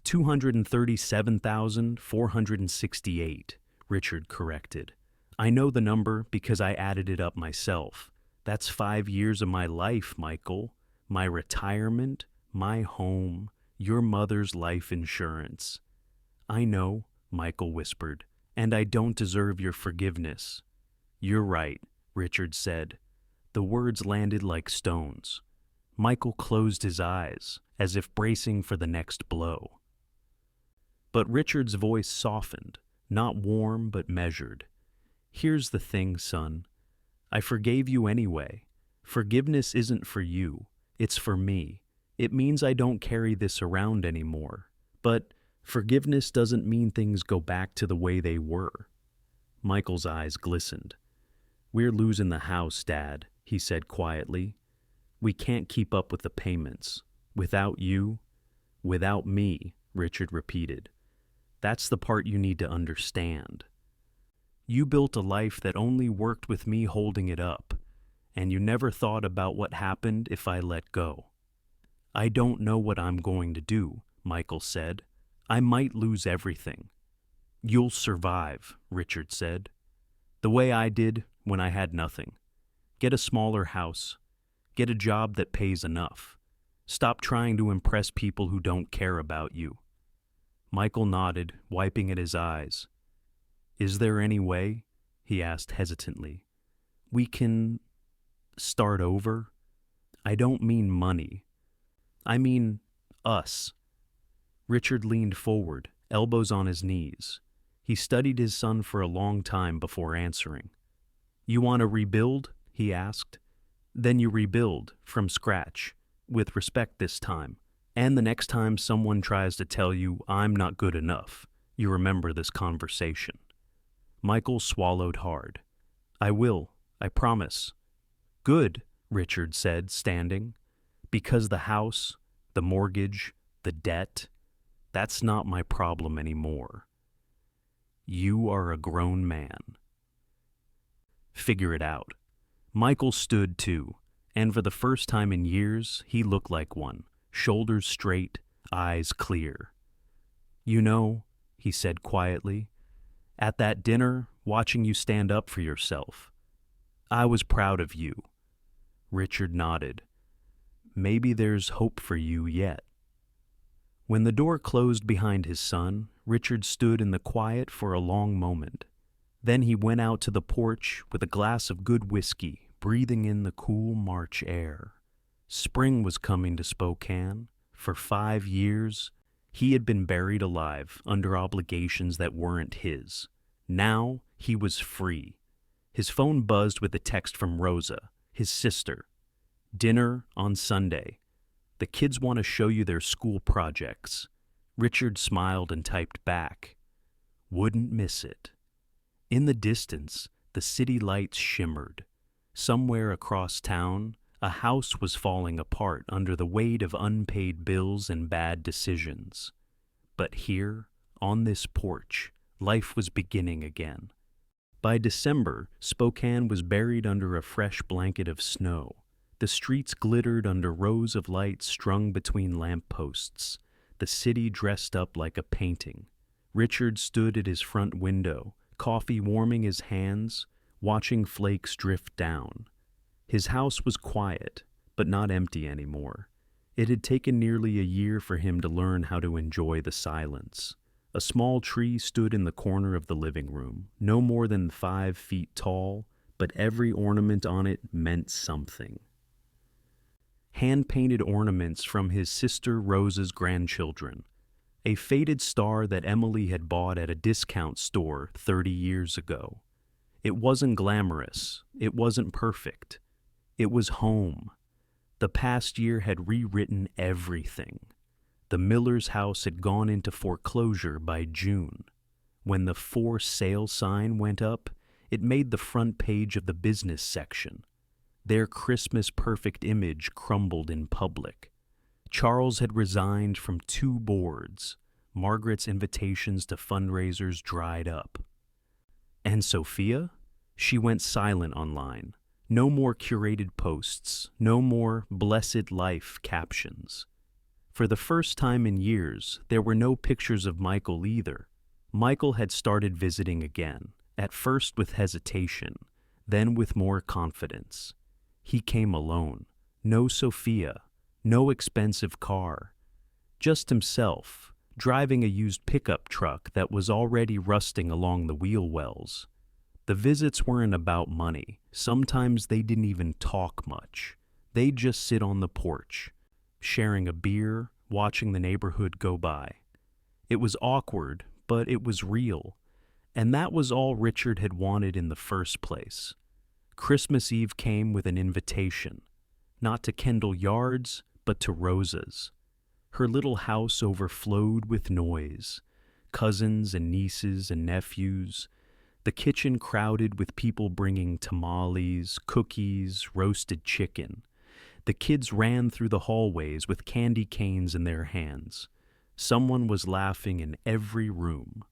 237,468, Richard corrected. "I know the number because I added it up myself. That's 5 years of my life, Michael. My retirement, my home, your mother's life insurance." "I know," Michael whispered, "and I don't deserve your forgiveness." "You're right," Richard said. The words landed like stones. Michael closed his eyes, as if bracing for the next blow. But Richard's voice softened, not warm but measured. "Here's the thing, son. I forgave you anyway. Forgiveness isn't for you. It's for me. It means I don't carry this around anymore. But forgiveness doesn't mean things go back to the way they were." Michael's eyes glistened. "We're losing the house, Dad," he said quietly. "We can't keep up with the payments. Without you, without me," Richard repeated. "That's the part you need to understand. You built a life that only worked with me holding it up, and you never thought about what happened if I let go." "I don't know what I'm going to do," Michael said. "I might lose everything." "You'll survive," Richard said. "The way I did when I had nothing. Get a smaller house. Get a job that pays enough. Stop trying to impress people who don't care about you." Michael nodded, wiping at his eyes. "Is there any way?" he asked hesitantly. "We can start over? I don't mean money. I mean us." Richard leaned forward, elbows on his knees. He studied his son for a long time before answering. "You want to rebuild?" he asked. "Then you rebuild, from scratch, with respect this time. And the next time someone tries to tell you I'm not good enough, you remember this conversation." Michael swallowed hard. "I will, I promise." "Good," Richard said, standing. "Because the house, the mortgage, the debt, that's not my problem anymore. You are a grown man. Figure it out." Michael stood too, and for the first time in years, he looked like one, shoulders straight, eyes clear. "You know," he said quietly, "at that dinner, watching you stand up for yourself, I was proud of you." Richard nodded. "Maybe there's hope for you yet." When the door closed behind his son, Richard stood in the quiet for a long moment. Then he went out to the porch with a glass of good whiskey, breathing in the cool March air. Spring was coming to Spokane. For 5 years, he had been buried alive under obligations that weren't his. Now he was free. His phone buzzed with a text from Rosa, his sister. "Dinner on Sunday. The kids want to show you their school projects." Richard smiled and typed back, "Wouldn't miss it." In the distance, the city lights shimmered. Somewhere across town, a house was falling apart under the weight of unpaid bills and bad decisions. But here, on this porch, life was beginning again. By December, Spokane was buried under a fresh blanket of snow. The streets glittered under rows of lights strung between lampposts, the city dressed up like a painting. Richard stood at his front window, coffee warming his hands, watching flakes drift down. His house was quiet, but not empty anymore. It had taken nearly a year for him to learn how to enjoy the silence. A small tree stood in the corner of the living room, no more than 5 feet tall, but every ornament on it meant something. Hand-painted ornaments from his sister Rose's grandchildren. A faded star that Emily had bought at a discount store 30 years ago. It wasn't glamorous. It wasn't perfect. It was home. The past year had rewritten everything. The Miller's house had gone into foreclosure by June. When the for sale sign went up, it made the front page of the business section. Their Christmas perfect image crumbled in public. Charles had resigned from 2 boards. Margaret's invitations to fundraisers dried up. And Sophia? She went silent online. No more curated posts, no more blessed life captions. For the first time in years, there were no pictures of Michael either. Michael had started visiting again, at first with hesitation, then with more confidence. He came alone. No Sophia, no expensive car. Just himself, driving a used pickup truck that was already rusting along the wheel wells. The visits weren't about money. Sometimes they didn't even talk much. They'd just sit on the porch, sharing a beer, watching the neighborhood go by. It was awkward, but it was real. And that was all Richard had wanted in the first place. Christmas Eve came with an invitation, not to Kendall Yard's, but to Rosa's. Her little house overflowed with noise, cousins and nieces and nephews, the kitchen crowded with people bringing tamales, cookies, roasted chicken. The kids ran through the hallways with candy canes in their hands. Someone was laughing in every room.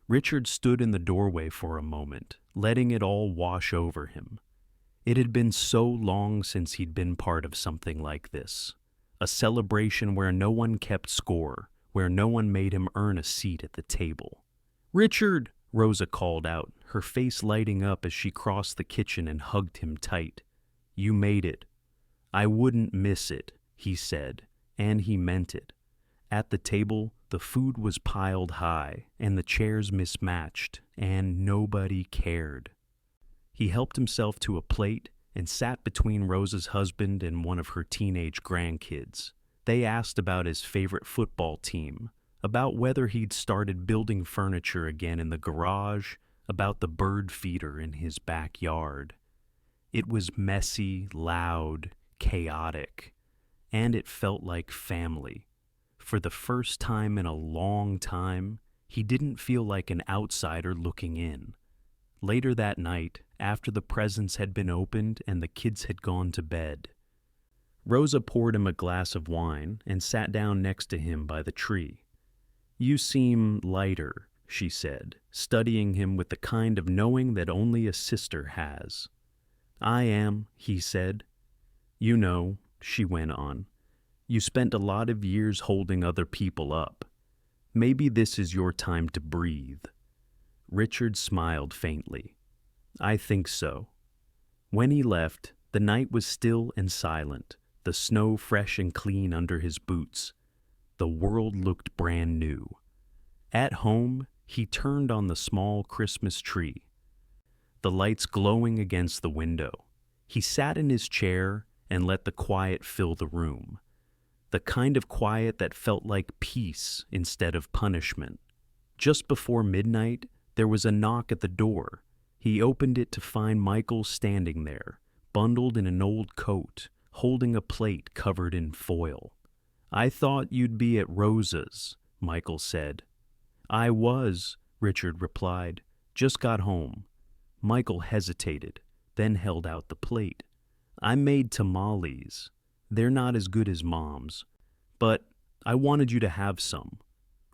Richard stood in the doorway for a moment, letting it all wash over him. It had been so long since he'd been part of something like this. A celebration where no one kept score, where no one made him earn a seat at the table. "Richard!" Rosa called out, her face lighting up as she crossed the kitchen and hugged him tight. "You made it." "I wouldn't miss it," he said, and he meant it. At the table, the food was piled high, and the chairs mismatched, and nobody cared. He helped himself to a plate and sat between Rosa's husband and one of her teenage grandkids. They asked about his favorite football team, about whether he'd started building furniture again in the garage, about the bird feeder in his backyard. It was messy, loud, chaotic, and it felt like family. For the first time in a long time, he didn't feel like an outsider looking in. Later that night, after the presents had been opened and the kids had gone to bed, Rosa poured him a glass of wine and sat down next to him by the tree. "You seem lighter," she said, studying him with the kind of knowing that only a sister has. "I am," he said. "You know," she went on, "you spent a lot of years holding other people up. Maybe this is your time to breathe." Richard smiled faintly. "I think so." When he left, the night was still and silent, the snow fresh and clean under his boots. The world looked brand new. At home, he turned on the small Christmas tree, the lights glowing against the window. He sat in his chair and let the quiet fill the room, the kind of quiet that felt like peace instead of punishment. Just before midnight, there was a knock at the door. He opened it to find Michael standing there, bundled in an old coat, holding a plate covered in foil. "I thought you'd be at Rosa's," Michael said. "I was," Richard replied. "Just got home." Michael hesitated, then held out the plate. "I made tamales. They're not as good as Mom's, but I wanted you to have some."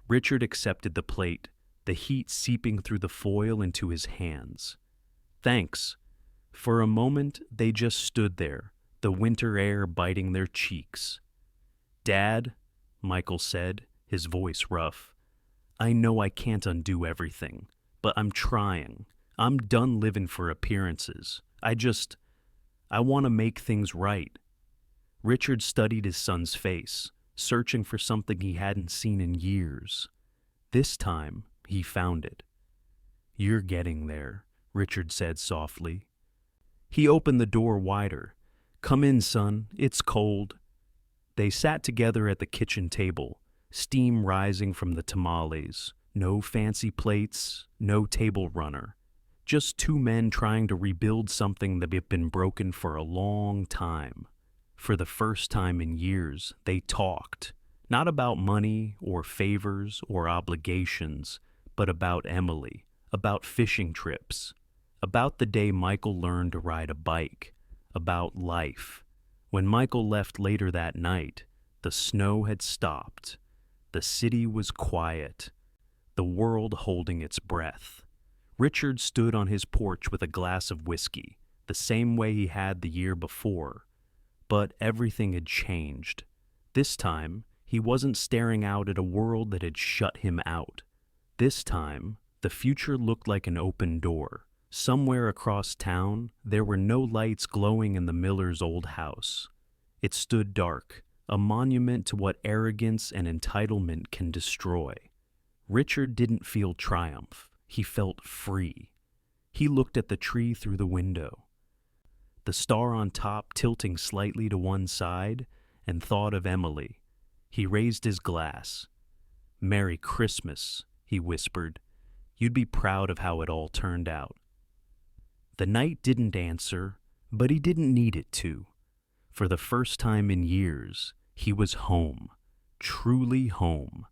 Richard accepted the plate, the heat seeping through the foil into his hands. "Thanks." For a moment, they just stood there, the winter air biting their cheeks. "Dad," Michael said, his voice rough, "I know I can't undo everything, but I'm trying. I'm done living for appearances. I want to make things right." Richard studied his son's face, searching for something he hadn't seen in years. This time, he found it. "You're getting there," Richard said softly. He opened the door wider. "Come in, son. It's cold." They sat together at the kitchen table, steam rising from the tamales. No fancy plates, no table runner. Just two men trying to rebuild something that had been broken for a long time. For the first time in years, they talked, not about money or favors or obligations, but about Emily, about fishing trips, about the day Michael learned to ride a bike, about life. When Michael left later that night, the snow had stopped. The city was quiet, the world holding its breath. Richard stood on his porch with a glass of whiskey, the same way he had the year before. But everything had changed. This time, he wasn't staring out at a world that had shut him out. This time, the future looked like an open door. Somewhere across town, there were no lights glowing in the miller's old house. It stood dark, a monument to what arrogance and entitlement can destroy. Richard didn't feel triumph. He felt free. He looked at the tree through the window, the star on top tilting slightly to one side, and thought of Emily. He raised his glass. "Merry Christmas," he whispered. "You'd be proud of how it all turned out." The night didn't answer, but he didn't need it to. For the first time in years, he was home, truly home.